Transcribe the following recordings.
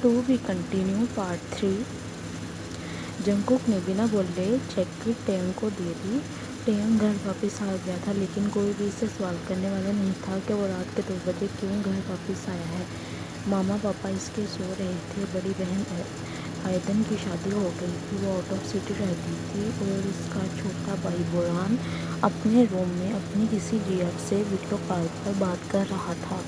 To be continue part 3। Jungkook ने बिना बोले जैकेट टेयंग को दे दी। टेयंग घर वापस आ गया था, लेकिन कोई भी इससे सवाल करने वाला नहीं था कि वो रात के 2 बजे क्यों घर वापस आया है। मामा पापा इसके सो रहे थे। बड़ी बहन आयदन की शादी हो गई थी, वो आउट ऑफ सिटी रहती थी, और इसका छोटा भाई बुरहान अपने रूम में अपनी किसी जीएफ से वीडियो कॉल पर बात कर रहा था।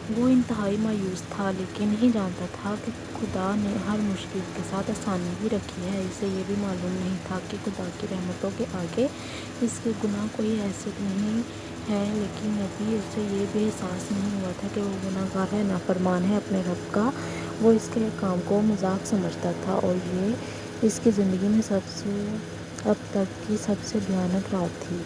वो इंतहाई मायूस था, लेकिन नहीं जानता था कि खुदा ने हर मुश्किल के साथ आसानी भी रखी है। इसे ये भी मालूम नहीं था कि खुदा की रहमतों के आगे इसके गुनाह कोई हैसियत नहीं है, लेकिन अभी उसे ये भी एहसास नहीं हुआ था कि वो गुनाहगार है, नाफरमान है अपने रब का। वो इसके काम को मजाक समझता था, और ये इसकी ज़िंदगी में अब तक की सबसे भयानक रात थी।